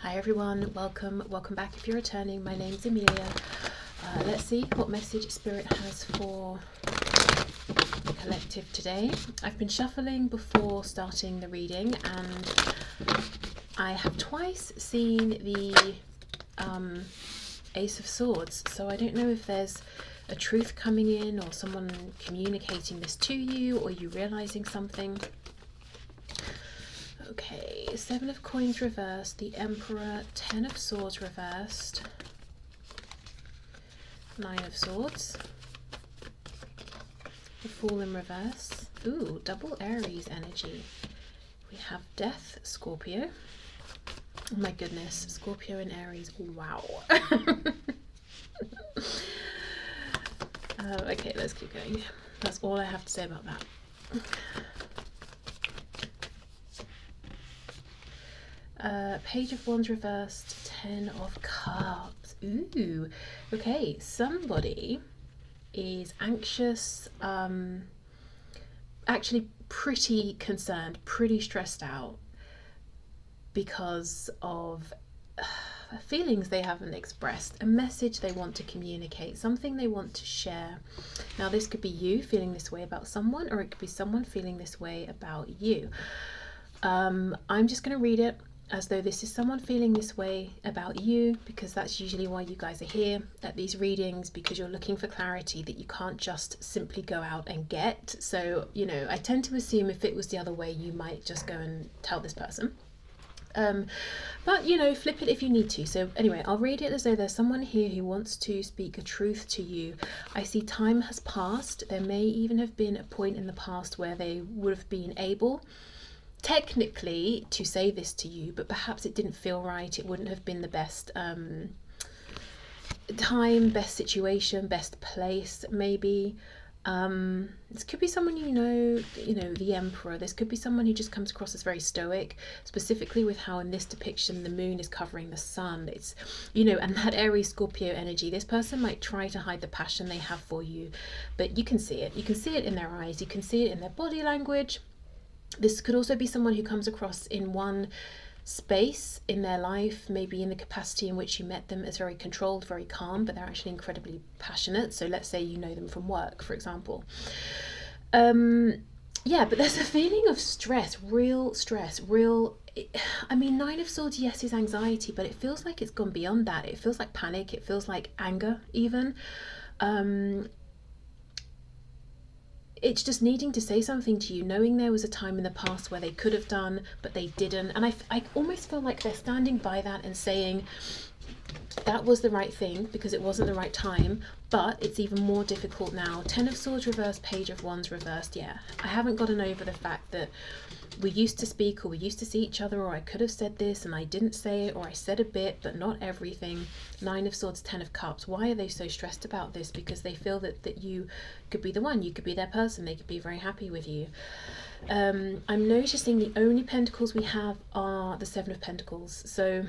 Hi everyone, welcome back if you're returning. My name's Amelia. Let's see what message Spirit has for the collective today. I've been shuffling before starting the reading and I have twice seen the Ace of Swords, so I don't know if there's a truth coming in or someone communicating this to you or you realizing something. Okay, 7 of Coins reversed, the Emperor, 10 of Swords reversed, 9 of Swords, the Fool in reverse. Ooh, double Aries energy. We have Death, Scorpio. Oh my goodness, Scorpio and Aries, wow. Okay, let's keep going. That's all I have to say about that. Page of Wands reversed, 10 of Cups. Ooh, okay, somebody is anxious, actually pretty concerned, pretty stressed out because of feelings they haven't expressed, a message they want to communicate, something they want to share. Now this could be you feeling this way about someone, or it could be someone feeling this way about you. I'm just going to read it as though this is someone feeling this way about you, because that's usually why you guys are here at these readings, because you're looking for clarity that you can't just simply go out and get. So, you know, I tend to assume if it was the other way, you might just go and tell this person. But, you know, flip it if you need to. So anyway, I'll read it as though there's someone here who wants to speak a truth to you. I see time has passed. There may even have been a point in the past where they would have been able technically to say this to you, but perhaps it didn't feel right. It wouldn't have been the best time, best situation, best place, maybe. This could be someone you know, the Emperor. This could be someone who just comes across as very stoic, specifically with how in this depiction the moon is covering the sun. It's, you know, and that Aries Scorpio energy. This person might try to hide the passion they have for you, but you can see it. You can see it in their eyes. You can see it in their body language. This could also be someone who comes across in one space in their life, maybe in the capacity in which you met them, as very controlled, very calm, but they're actually incredibly passionate. So let's say you know them from work, for example. Yeah, but there's a feeling of stress, I mean, 9 of Swords, yes, is anxiety, but it feels like it's gone beyond that. It feels like panic. It feels like anger even. It's just needing to say something to you, knowing there was a time in the past where they could have done, but they didn't. And I almost feel like they're standing by that and saying that was the right thing because it wasn't the right time, but it's even more difficult now. 10 of Swords reversed, Page of Wands reversed. Yeah, I haven't gotten over the fact that we used to speak, or we used to see each other, or I could have said this and I didn't say it, or I said a bit but not everything. 9 of Swords, 10 of Cups. Why are they so stressed about this? Because they feel that you could be the one, you could be their person, they could be very happy with you. I'm noticing the only pentacles we have are the 7 of Pentacles, so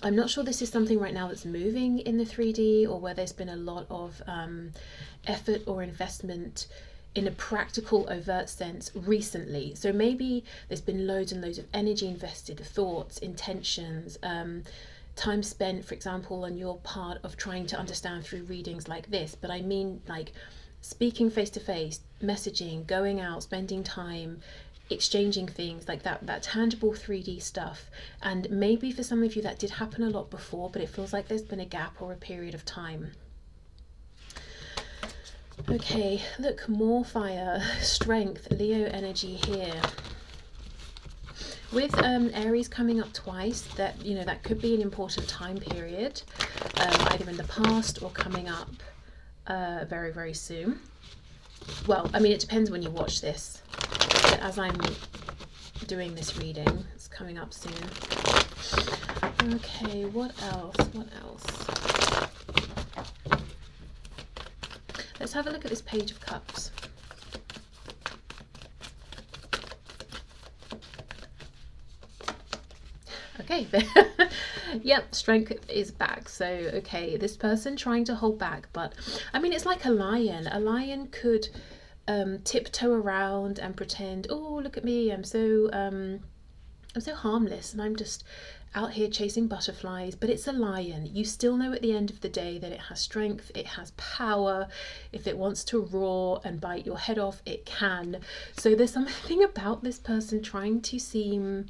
I'm not sure this is something right now that's moving in the 3D, or where there's been a lot of effort or investment in a practical, overt sense recently. So maybe there's been loads and loads of energy invested, thoughts, intentions, time spent, for example, on your part of trying to understand through readings like this. But I mean, like speaking face to face, messaging, going out, spending time, exchanging things like that tangible 3D stuff. And maybe for some of you that did happen a lot before, but it feels like there's been a gap or a period of time. Okay, look, more fire, strength, Leo energy here. With Aries coming up twice, that, you know, that could be an important time period, either in the past or coming up very, very soon. Well, I mean, it depends when you watch this, but as I'm doing this reading, it's coming up soon. Okay, what else? Let's have a look at this Page of Cups. Okay, yep, strength is back. So, okay, this person trying to hold back, but I mean, it's like a lion. A lion could tiptoe around and pretend, oh, look at me, I'm so harmless and I'm just out here chasing butterflies, but it's a lion. You still know at the end of the day that it has strength, it has power. If it wants to roar and bite your head off, it can. So there's something about this person trying to seem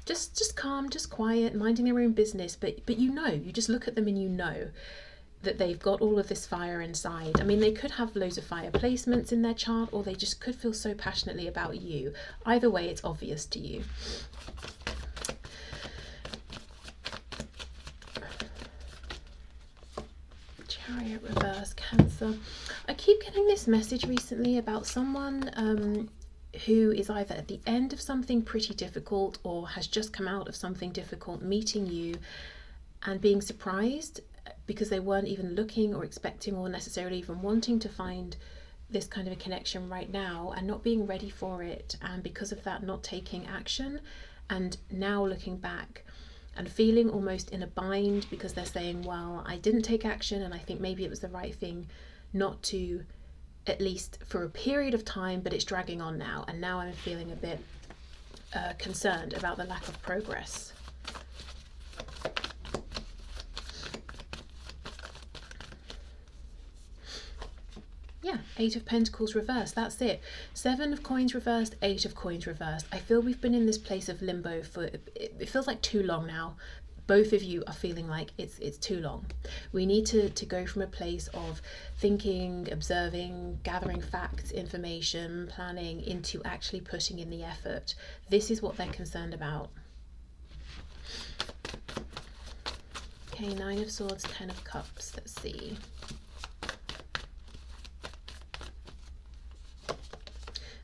just calm, just quiet, minding their own business, but you just look at them and you know that they've got all of this fire inside. I mean, they could have loads of fire placements in their chart, or they just could feel so passionately about you. Either way, it's obvious to you. Chariot reverse, Cancer. I keep getting this message recently about someone who is either at the end of something pretty difficult or has just come out of something difficult, meeting you and being surprised because they weren't even looking or expecting or necessarily even wanting to find this kind of a connection right now, and not being ready for it, and because of that not taking action, and now looking back and feeling almost in a bind because they're saying, well, I didn't take action and I think maybe it was the right thing not to, at least for a period of time, but it's dragging on now, and now I'm feeling a bit concerned about the lack of progress. Yeah, 8 of Pentacles reversed, that's it. 7 of Coins reversed, 8 of Coins reversed. I feel we've been in this place of limbo for, it feels like too long now. Both of you are feeling like it's too long. We need to go from a place of thinking, observing, gathering facts, information, planning, into actually putting in the effort. This is what they're concerned about. Okay, 9 of Swords, 10 of Cups, let's see.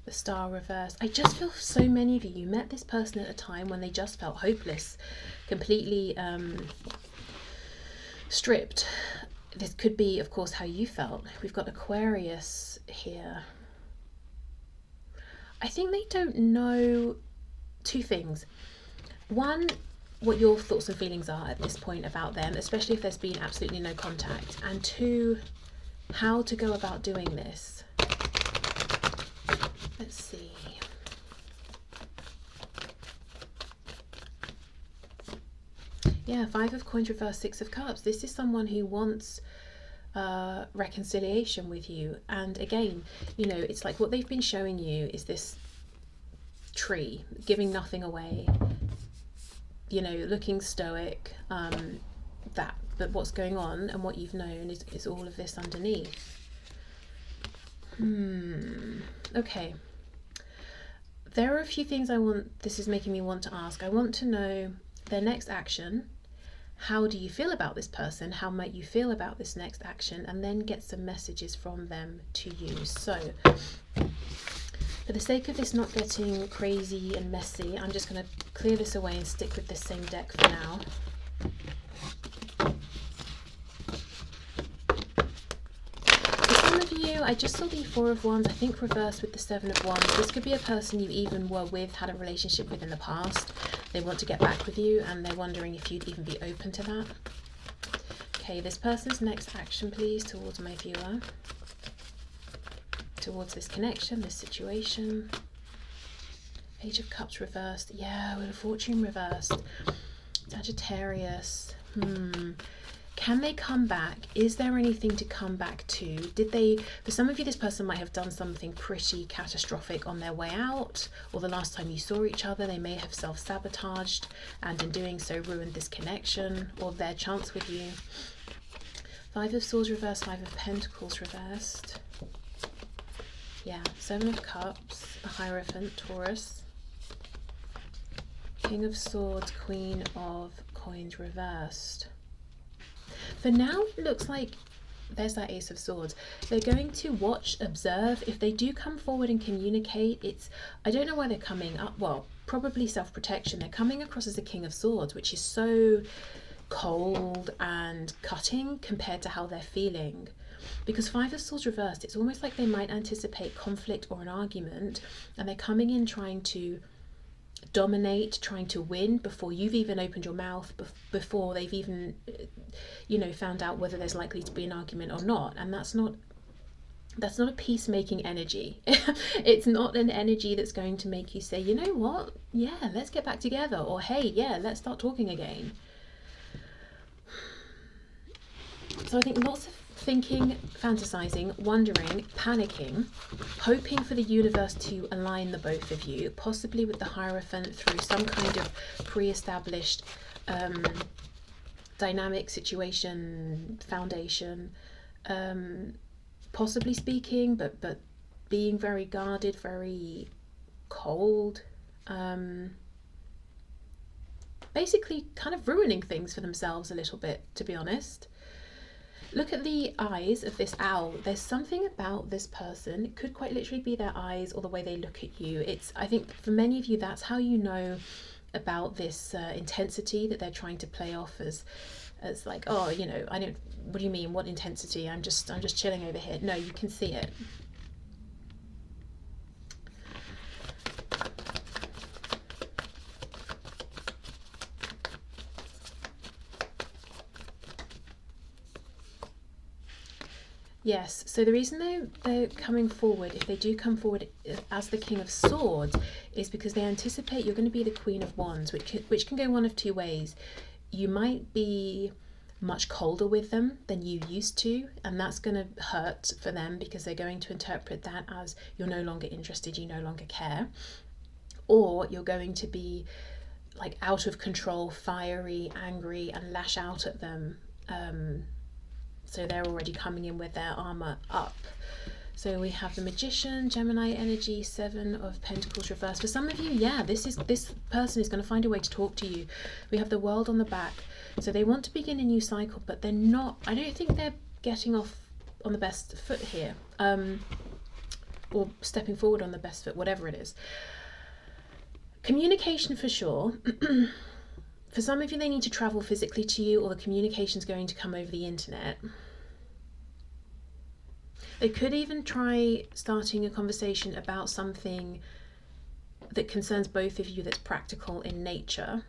The Star reverse. I just feel so many of you met this person at a time when they just felt hopeless, completely stripped. This could be, of course, how you felt. We've got Aquarius here. I think they don't know two things. One, what your thoughts and feelings are at this point about them, especially if there's been absolutely no contact. And two, how to go about doing this. Let's see. Yeah, 5 of Coins reverse, 6 of Cups. This is someone who wants reconciliation with you. And again, you know, it's like what they've been showing you is this tree, giving nothing away, you know, looking stoic, but what's going on and what you've known is all of this underneath. Okay. There are a few things this is making me want to ask. I want to know their next action. How do you feel about this person? How might you feel about this next action? And then get some messages from them to you. So, for the sake of this not getting crazy and messy, I'm just going to clear this away and stick with this same deck for now. I just saw the 4 of Wands, I think reversed with the 7 of Wands. This could be a person you even were with, had a relationship with in the past. They want to get back with you and they're wondering if you'd even be open to that. Okay, this person's next action, please, towards my viewer. Towards this connection, this situation. Page of Cups reversed. Yeah, with a Fortune reversed. Sagittarius. Can they come back? Is there anything to come back to? For some of you, this person might have done something pretty catastrophic on their way out, or the last time you saw each other, they may have self-sabotaged and in doing so ruined this connection or their chance with you. 5 of Swords reversed, 5 of Pentacles reversed. Yeah, 7 of Cups, a Hierophant, Taurus. King of Swords, Queen of Coins reversed. For now, it looks like there's that Ace of Swords. They're going to watch, observe. If they do come forward and communicate, I don't know why they're coming up. Well, probably self-protection. They're coming across as a King of Swords, which is so cold and cutting compared to how they're feeling. Because 5 of Swords reversed, it's almost like they might anticipate conflict or an argument, and they're coming in trying to dominate, trying to win before you've even opened your mouth, before they've even, you know, found out whether there's likely to be an argument or not. And that's not That's not a peacemaking energy. It's not an energy that's going to make you say, you know what, yeah, let's get back together, or hey, yeah, let's start talking again. So I think lots of thinking, fantasizing, wondering, panicking, hoping for the universe to align the both of you, possibly with the Hierophant through some kind of pre-established dynamic situation, foundation, possibly speaking, but being very guarded, very cold, basically kind of ruining things for themselves a little bit, to be honest. Look at the eyes of this owl. There's something about this person. It could quite literally be their eyes or the way they look at you. I think for many of you, that's how you know about this intensity that they're trying to play off as like, oh, you know, what do you mean, what intensity? I'm just chilling over here. No, you can see it. Yes, so the reason they're coming forward, if they do come forward as the King of Swords, is because they anticipate you're going to be the Queen of Wands, which can go one of two ways. You might be much colder with them than you used to, and that's going to hurt for them because they're going to interpret that as you're no longer interested, you no longer care. Or you're going to be like out of control, fiery, angry, and lash out at them. So they're already coming in with their armor up. So we have the Magician, Gemini energy, 7 of Pentacles reversed. For some of you, yeah, this person is going to find a way to talk to you. We have the World on the back. So they want to begin a new cycle, but they're not, I don't think they're getting off on the best foot here. Or stepping forward on the best foot, whatever it is. Communication for sure. For some of you, they need to travel physically to you, or the communication's going to come over the internet. They could even try starting a conversation about something that concerns both of you that's practical in nature.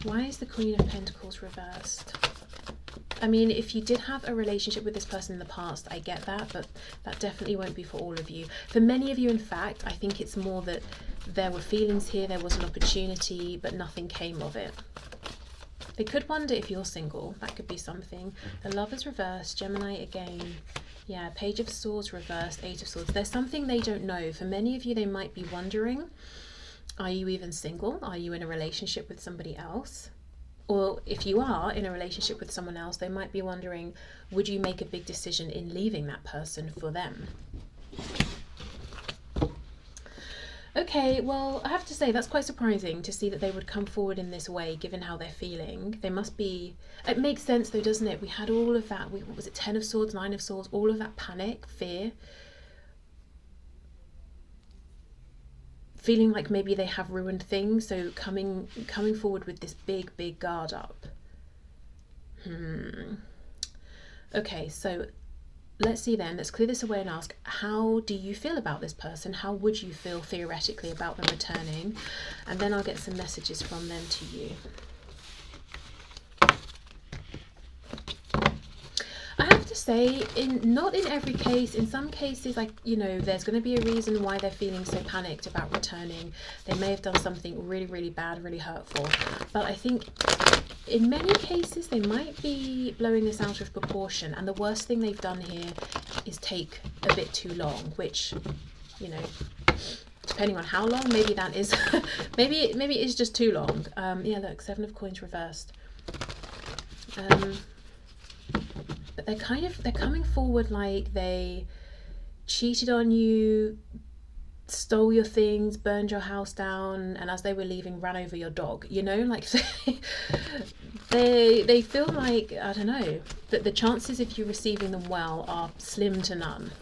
Why is the Queen of Pentacles reversed? I mean, if you did have a relationship with this person in the past, I get that, but that definitely won't be for all of you. For many of you, in fact, I think it's more that there were feelings here, there was an opportunity, but nothing came of it. They could wonder if you're single. That could be something. The Lovers reversed, Gemini again. Yeah, Page of Swords reversed, 8 of Swords. There's something they don't know. For many of you, they might be wondering, are you even single? Are you in a relationship with somebody else? Or if you are in a relationship with someone else, they might be wondering, would you make a big decision in leaving that person for them? Okay, well, I have to say that's quite surprising to see that they would come forward in this way, given how they're feeling. They must be... It makes sense though, doesn't it? We had all of that, what was it, 10 of Swords, 9 of Swords, all of that panic, fear. Feeling like maybe they have ruined things, so coming forward with this big guard up. Okay, so let's see then, let's clear this away and ask, how do you feel about this person? How would you feel theoretically about them returning? And then I'll get some messages from them to you. I have to say, not in every case, in some cases, like, you know, there's going to be a reason why they're feeling so panicked about returning. They may have done something really bad, really hurtful. But I think in many cases, they might be blowing this out of proportion. And the worst thing they've done here is take a bit too long, which, you know, depending on how long, maybe that is, maybe it is just too long. Yeah, look, 7 of Coins reversed. But they're coming forward like they cheated on you, stole your things, burned your house down, and as they were leaving, ran over your dog. You know, like they feel like, I don't know, that the chances of you receiving them well are slim to none,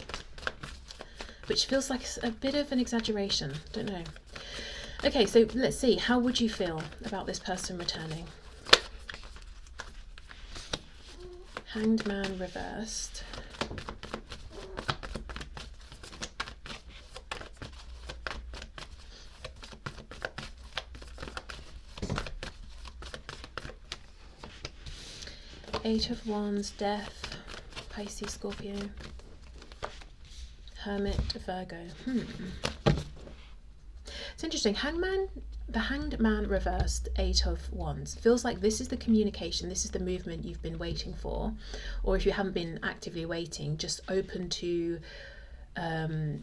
which feels like a bit of an exaggeration. Don't know. Okay, so let's see. How would you feel about this person returning? Hanged Man reversed. Eight of Wands, Death, Pisces, Scorpio, Hermit, Virgo. It's interesting. Hangman, the Hanged Man reversed, Eight of Wands. Feels like this is the communication, this is the movement you've been waiting for. Or if you haven't been actively waiting, just open to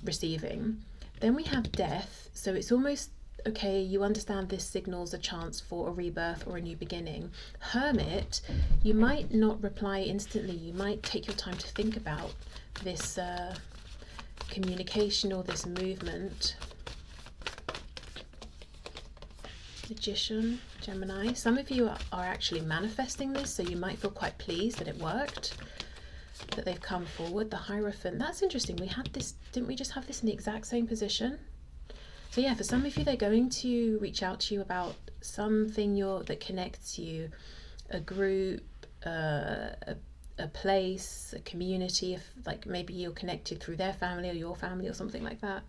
receiving. Then we have Death. So it's almost, okay, you understand this signals a chance for a rebirth or a new beginning. Hermit, you might not reply instantly. You might take your time to think about this communication or this movement. Magician, Gemini. Some of you are actually manifesting this, so you might feel quite pleased that it worked, that they've come forward. The Hierophant, that's interesting. We had this, didn't we just have this in the exact same position? So yeah, for some of you, they're going to reach out to you about something that connects you, a group, a place, a community. If like maybe you're connected through their family or your family or something like that.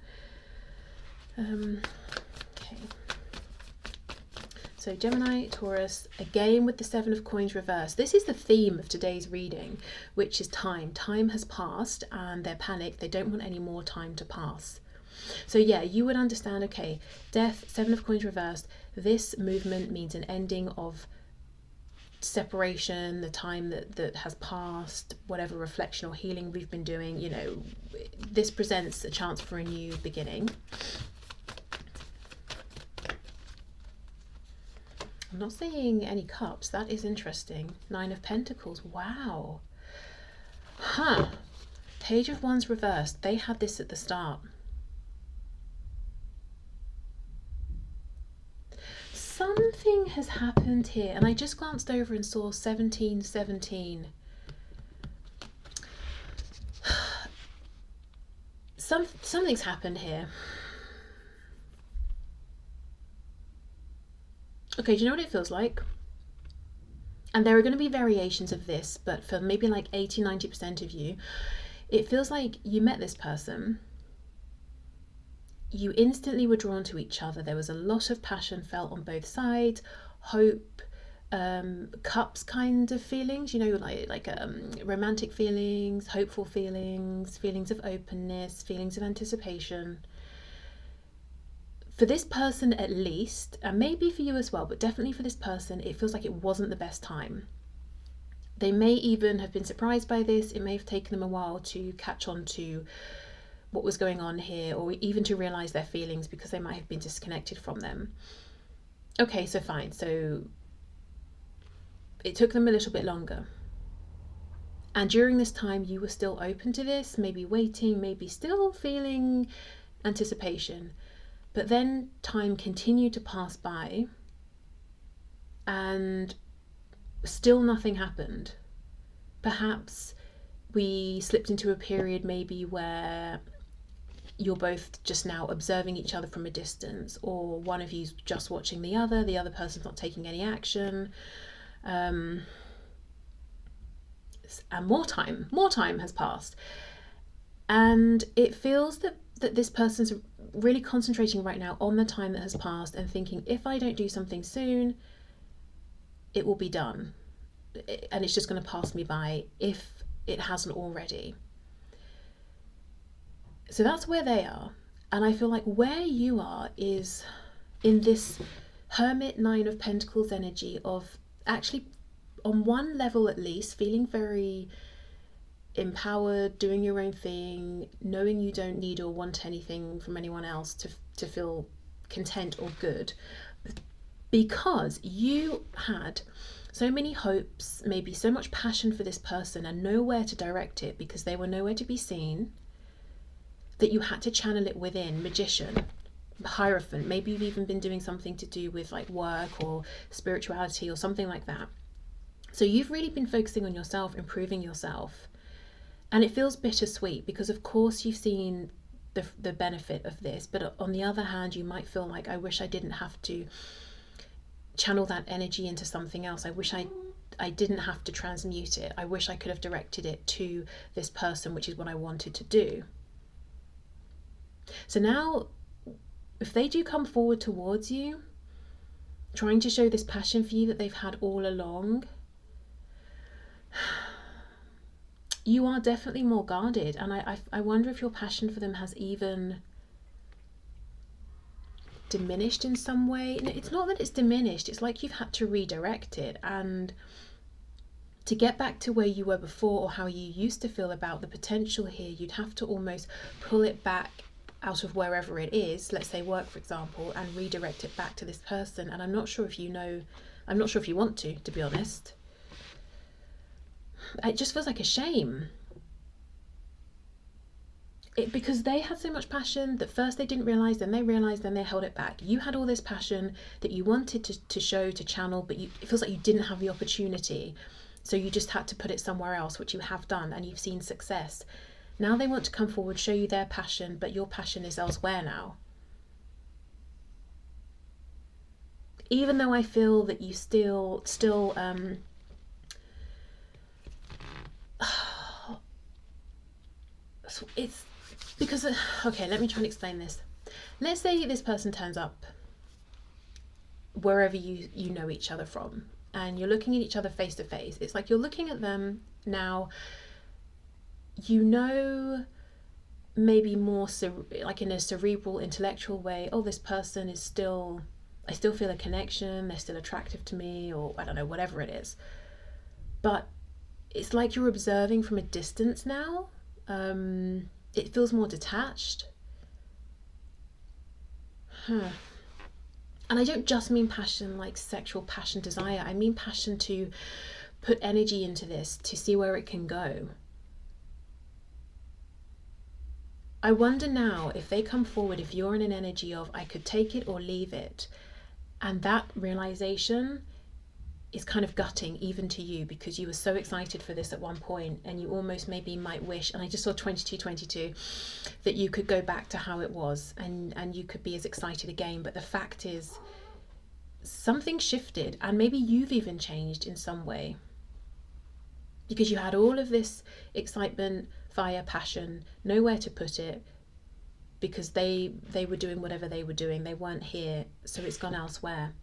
Okay. So Gemini, Taurus, again with the Seven of Coins reversed. This is the theme of today's reading, which is time. Time has passed and they're panicked. They don't want any more time to pass. So yeah, you would understand, okay, Death, Seven of Coins reversed. This movement means an ending of separation, the time that has passed, whatever reflection or healing we've been doing. You know, this presents a chance for a new beginning. I'm not seeing any cups. That is interesting. Nine of Pentacles. Wow. Huh. Page of Wands reversed. They had this at the start. Something has happened here. And I just glanced over and saw 1717. Something's happened here. Okay, do you know what it feels like? And there are going to be variations of this, but for maybe like 80-90% of you, it feels like you met this person, you instantly were drawn to each other. There was a lot of passion felt on both sides, hope, cups kind of feelings, you know, like romantic feelings, hopeful feelings, feelings of openness, feelings of anticipation. For this person at least, and maybe for you as well, but definitely for this person, it feels like it wasn't the best time. They may even have been surprised by this. It may have taken them a while to catch on to what was going on here, or even to realize their feelings, because they might have been disconnected from them. Okay, so fine. So it took them a little bit longer. And during this time, you were still open to this, maybe waiting, maybe still feeling anticipation. But then time continued to pass by and still nothing happened. Perhaps we slipped into a period maybe where you're both just now observing each other from a distance, or one of you's just watching the other person's not taking any action. And more time has passed. And it feels that this person's really concentrating right now on the time that has passed and thinking, if I don't do something soon, it will be done. And it's just going to pass me by if it hasn't already. So that's where they are. And I feel like where you are is in this Hermit, Nine of Pentacles energy of actually, on one level at least, feeling very empowered, doing your own thing, knowing you don't need or want anything from anyone else to feel content or good, because you had so many hopes, maybe so much passion for this person, and nowhere to direct it because they were nowhere to be seen, that you had to channel it within. Magician, Hierophant, maybe you've even been doing something to do with like work or spirituality or something like that. So you've really been focusing on yourself, improving yourself. And it feels bittersweet because of course you've seen the benefit of this, but on the other hand, you might feel like, I wish I didn't have to channel that energy into something else. I wish I didn't have to transmute it. I wish I could have directed it to this person, which is what I wanted to do. So now, if they do come forward towards you, trying to show this passion for you that they've had all along, you are definitely more guarded, and I wonder if your passion for them has even diminished in some way. It's not that it's diminished, it's like you've had to redirect it, and to get back to where you were before, or how you used to feel about the potential here, you'd have to almost pull it back out of wherever it is, let's say work for example, and redirect it back to this person. And I'm not sure if you want to be honest. It just feels like a shame. Because they had so much passion that first they didn't realise, then they realised, then they held it back. You had all this passion that you wanted to show, to channel, but it feels like you didn't have the opportunity. So you just had to put it somewhere else, which you have done, and you've seen success. Now they want to come forward, show you their passion, but your passion is elsewhere now. Even though I feel that you still it's because, okay, let me try and explain this. Let's say this person turns up wherever you know each other from, and you're looking at each other face to face. It's like you're looking at them now, you know, maybe more like in a cerebral, intellectual way. Oh, this person is still, I still feel a connection, they're still attractive to me, or I don't know, whatever it is. But it's like you're observing from a distance now. It feels more detached. And I don't just mean passion like sexual passion, desire. I mean passion to put energy into this, to see where it can go. I wonder now if they come forward, if you're in an energy of I could take it or leave it, and that realization is kind of gutting even to you, because you were so excited for this at one point, and you almost maybe might wish, and I just saw 2222, that you could go back to how it was, and you could be as excited again. But the fact is, something shifted, and maybe you've even changed in some way, because you had all of this excitement, fire, passion, nowhere to put it, because they were doing whatever they were doing, they weren't here, so it's gone elsewhere.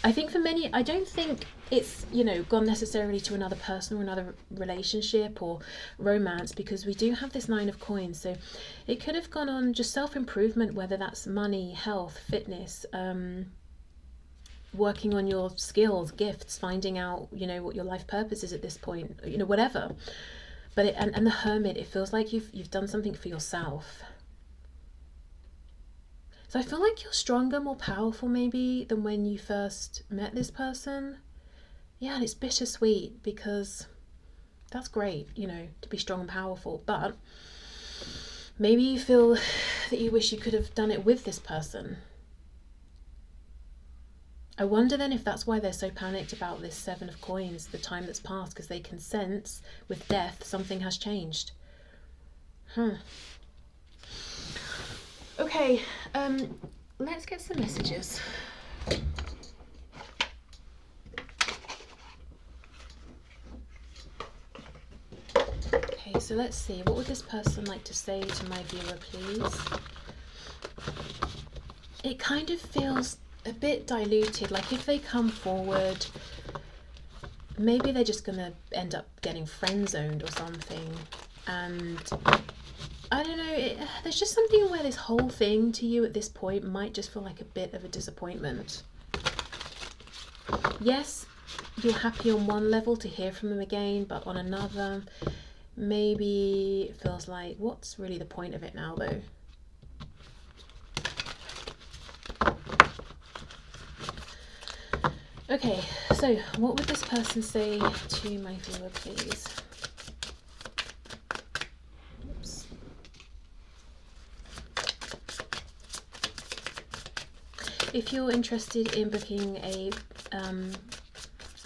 I think for many, I don't think it's, gone necessarily to another person or another relationship or romance, because we do have this 9 of coins. So it could have gone on just self-improvement, whether that's money, health, fitness, working on your skills, gifts, finding out, what your life purpose is at this point, whatever. But and the Hermit, it feels like you've done something for yourself. So I feel like you're stronger, more powerful maybe than when you first met this person. Yeah, and it's bittersweet, because that's great, to be strong and powerful. But maybe you feel that you wish you could have done it with this person. I wonder then if that's why they're so panicked about this 7 of coins, the time that's passed, because they can sense with death something has changed. Okay, let's get some messages. Okay, so let's see. What would this person like to say to my viewer, please? It kind of feels a bit diluted. Like if they come forward, maybe they're just going to end up getting friend-zoned or something. And I don't know, there's just something where this whole thing to you at this point might just feel like a bit of a disappointment. Yes, you're happy on one level to hear from them again, but on another, maybe it feels like, what's really the point of it now though? Okay, so what would this person say to my viewer, please? If you're interested in booking a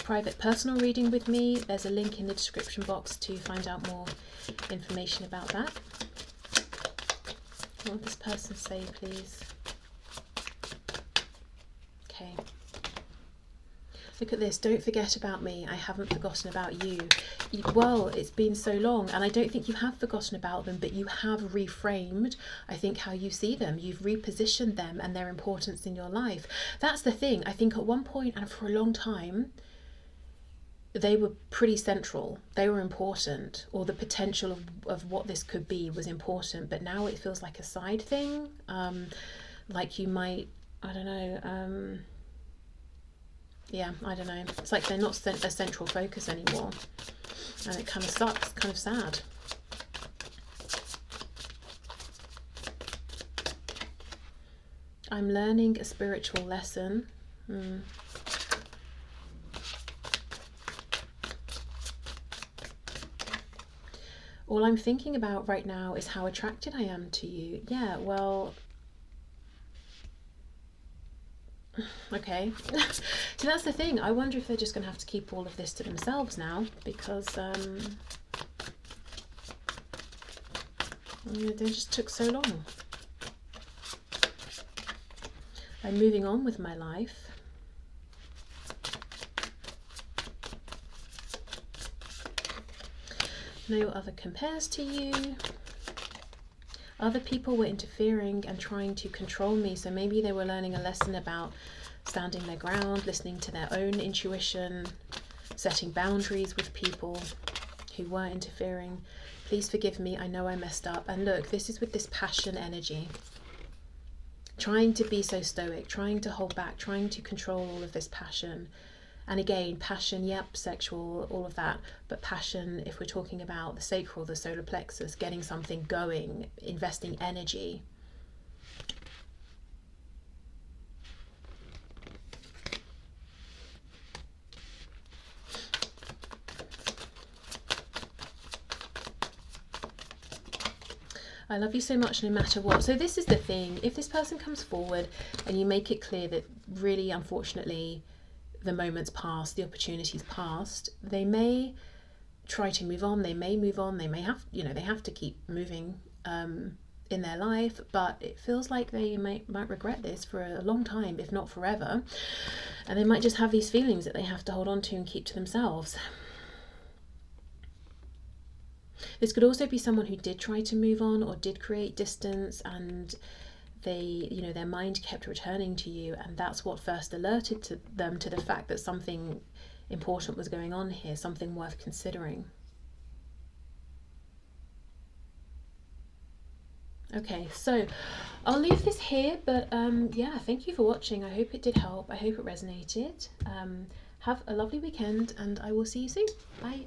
private personal reading with me, there's a link in the description box to find out more information about that. What would this person say, please? Okay. Look at this. Don't forget about me. I haven't forgotten about you. Well, it's been so long, and I don't think you have forgotten about them, but you have reframed, I think, how you see them. You've repositioned them and their importance in your life. That's the thing. I think at one point and for a long time, they were pretty central. They were important, or the potential of what this could be was important, but now it feels like a side thing. Like you might, I don't know, yeah, I don't know. It's like they're not a central focus anymore, and it kind of sucks, kind of sad. I'm learning a spiritual lesson. All I'm thinking about right now is how attracted I am to you. Yeah, well, okay. So that's the thing. I wonder if they're just going to have to keep all of this to themselves now, because they just took so long. I'm moving on with my life. No other compares to you. Other people were interfering and trying to control me, so maybe they were learning a lesson about standing their ground, listening to their own intuition, setting boundaries with people who were interfering. Please forgive me, I know I messed up. And look, this is with this passion energy. Trying to be so stoic, trying to hold back, trying to control all of this passion. And again, passion, yep, sexual, all of that. But passion, if we're talking about the sacral, the solar plexus, getting something going, investing energy. I love you so much no matter what. So this is the thing. If this person comes forward and you make it clear that really, unfortunately, the moment's passed, the opportunity's passed, they may try to move on. They may move on. They may have, they have to keep moving in their life, but it feels like they might regret this for a long time, if not forever. And they might just have these feelings that they have to hold on to and keep to themselves. This could also be someone who did try to move on or did create distance, and they, their mind kept returning to you, and that's what first alerted them to the fact that something important was going on here, something worth considering. Okay, so I'll leave this here, but yeah, thank you for watching. I hope it did help. I hope it resonated. Have a lovely weekend, and I will see you soon. Bye.